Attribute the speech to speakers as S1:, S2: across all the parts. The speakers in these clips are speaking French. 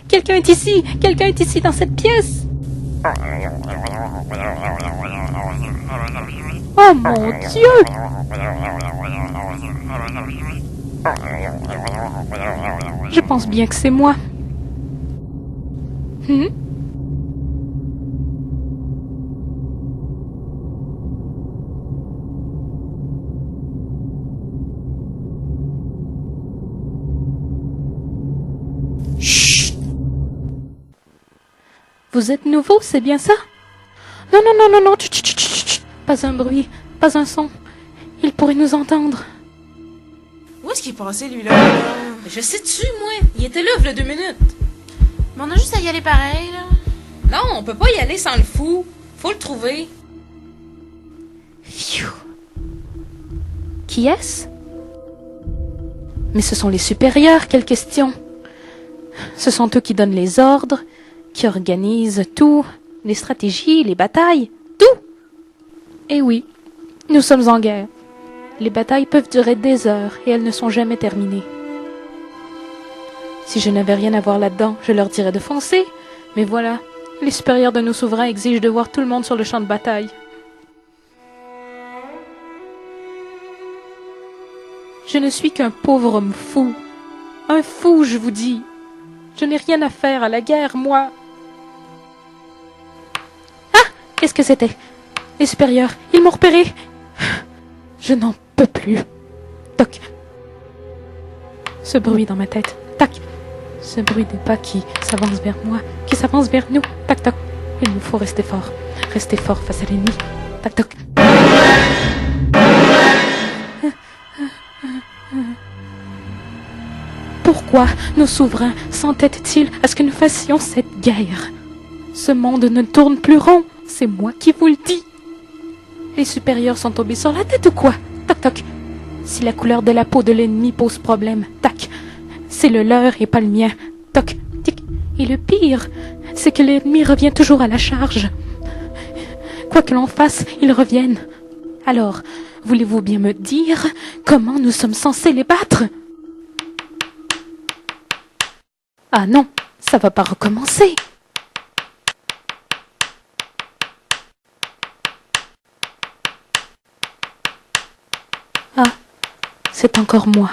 S1: Quelqu'un est ici! Quelqu'un est ici dans cette pièce! Oh mon Dieu! Je pense bien que c'est moi. Chut! Vous êtes nouveau, c'est bien ça? Non, non, non, non, non, chut, chut, chut, chut. Pas un bruit, pas un son. Il pourrait nous entendre.
S2: Où est-ce qu'il est passé, lui, là?
S3: Je sais-tu, moi? Il était là, il y a 2 minutes.
S2: Mais on a juste à y aller pareil, là.
S3: Non, on peut pas y aller sans le fou. Faut le trouver.
S1: Phew. Qui est-ce? Mais ce sont les supérieurs, quelle question! Ce sont eux qui donnent les ordres, qui organisent tout, les stratégies, les batailles, tout! Eh oui, nous sommes en guerre. Les batailles peuvent durer des heures et elles ne sont jamais terminées. Si je n'avais rien à voir là-dedans, je leur dirais de foncer. Mais voilà, les supérieurs de nos souverains exigent de voir tout le monde sur le champ de bataille. Je ne suis qu'un pauvre homme fou. Un fou, je vous dis. Je n'ai rien à faire à la guerre, moi. Ah! Qu'est-ce que c'était? Les supérieurs, ils m'ont repéré. Je n'en peux plus. Toc. Ce bruit dans ma tête. Tac. Ce bruit des pas qui s'avancent vers moi, qui s'avancent vers nous. Tac, toc. Il nous faut rester fort. Rester fort face à l'ennemi. Tac, toc. Pourquoi nos souverains s'entêtent-ils à ce que nous fassions cette guerre? Ce monde ne tourne plus rond, c'est moi qui vous le dis. Les supérieurs sont tombés sur la tête ou quoi? Toc toc. Si la couleur de la peau de l'ennemi pose problème, tac. C'est le leur et pas le mien. Toc, tic. Et le pire, c'est que l'ennemi revient toujours à la charge. Quoi que l'on fasse, ils reviennent. Alors, voulez-vous bien me dire comment nous sommes censés les battre? Ah non, ça va pas recommencer. Ah, c'est encore moi.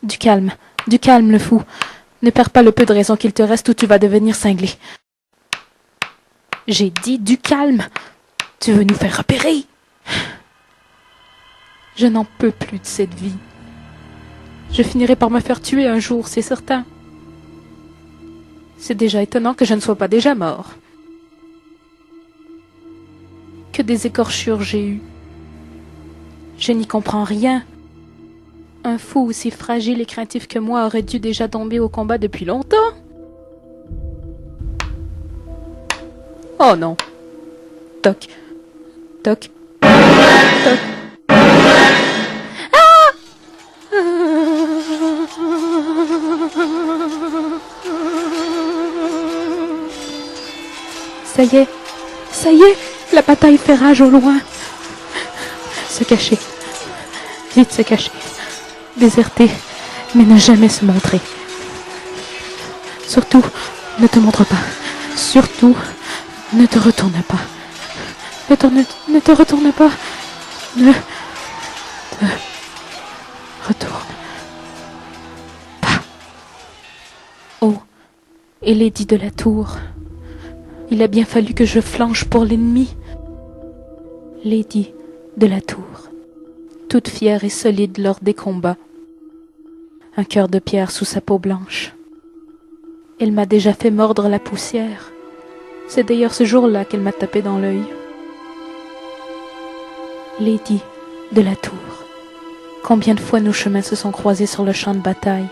S1: Du calme le fou. Ne perds pas le peu de raison qu'il te reste ou tu vas devenir cinglé. J'ai dit du calme. Tu veux nous faire repérer? Je n'en peux plus de cette vie. Je finirai par me faire tuer un jour, c'est certain. C'est déjà étonnant que je ne sois pas déjà mort. Que des écorchures j'ai eues. Je n'y comprends rien. Un fou aussi fragile et craintif que moi aurait dû déjà tomber au combat depuis longtemps. Oh non. Toc. Toc. Toc. Ça y est, la bataille fait rage au loin. Se cacher, vite se cacher, déserter, mais ne jamais se montrer. Surtout, ne te montre pas. Surtout, ne te retourne pas. Ne te retourne pas. Ne te retourne pas. Oh, et Lady de la Tour. Il a bien fallu que je flanche pour l'ennemi. Lady de la Tour, toute fière et solide lors des combats. Un cœur de pierre sous sa peau blanche. Elle m'a déjà fait mordre la poussière. C'est d'ailleurs ce jour-là qu'elle m'a tapé dans l'œil. Lady de la Tour, combien de fois nos chemins se sont croisés sur le champ de bataille.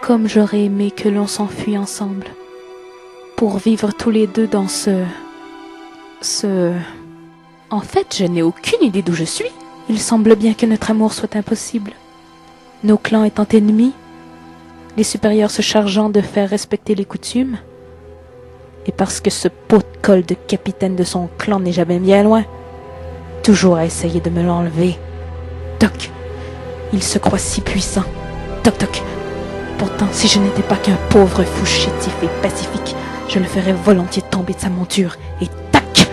S1: Comme j'aurais aimé que l'on s'enfuit ensemble, pour vivre tous les deux dans En fait, je n'ai aucune idée d'où je suis. Il semble bien que notre amour soit impossible. Nos clans étant ennemis, les supérieurs se chargeant de faire respecter les coutumes, et parce que ce pot de colle de capitaine de son clan n'est jamais bien loin, toujours à essayer de me l'enlever. Toc, Il se croit si puissant. Toc toc. Pourtant, si je n'étais pas qu'un pauvre fou chétif et pacifique, je le ferais volontiers tomber de sa monture et tac!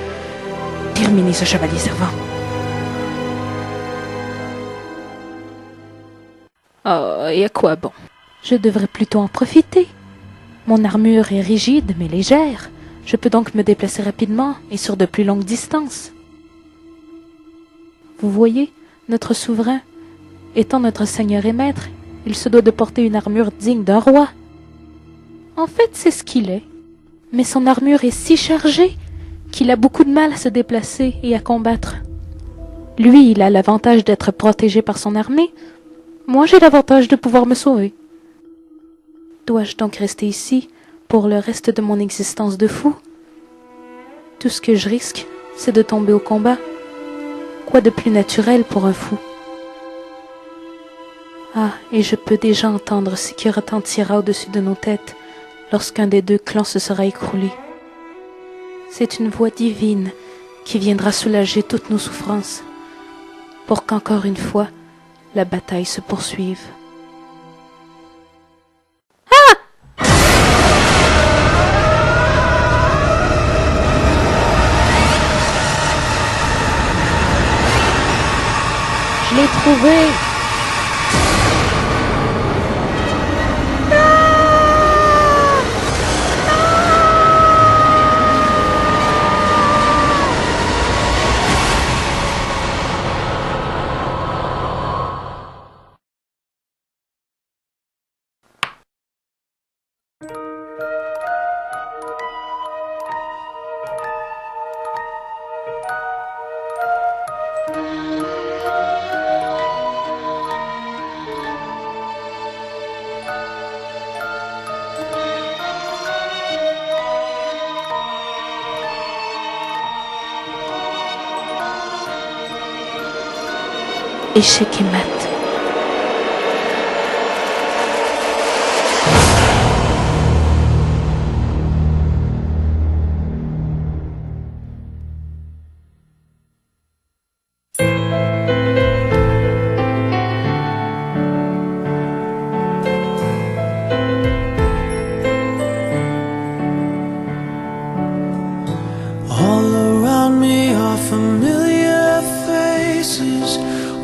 S1: Terminer ce chevalier servant. Oh, et à quoi bon? Je devrais plutôt en profiter. Mon armure est rigide mais légère. Je peux donc me déplacer rapidement et sur de plus longues distances. Vous voyez, notre souverain, étant notre seigneur et maître, il se doit de porter une armure digne d'un roi. En fait, c'est ce qu'il est. Mais son armure est si chargée qu'il a beaucoup de mal à se déplacer et à combattre. Lui, il a l'avantage d'être protégé par son armée. Moi, j'ai l'avantage de pouvoir me sauver. Dois-je donc rester ici pour le reste de mon existence de fou? Tout ce que je risque, c'est de tomber au combat. Quoi de plus naturel pour un fou? Ah, et je peux déjà entendre ce qui retentira au-dessus de nos têtes lorsqu'un des deux clans se sera écroulé. C'est une voix divine qui viendra soulager toutes nos souffrances, pour qu'encore une fois, la bataille se poursuive. Je l'ai trouvé! Échec et mat.
S4: All around me are familiar faces,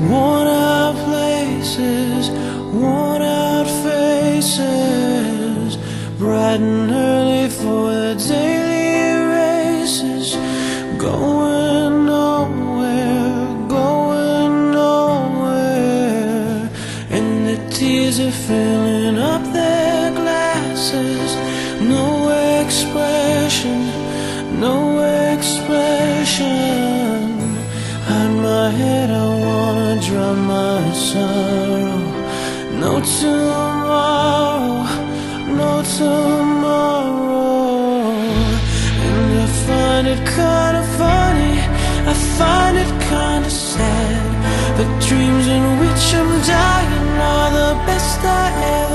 S4: worn out places, worn out faces, bright and early for the daily races, going nowhere, and the tears are filling up their glasses, no expression, no expression. Hide my head, I wanna drown my sorrow. No tomorrow, no tomorrow. And I find it kinda funny, I find it kinda sad. The dreams in which I'm dying are the best I ever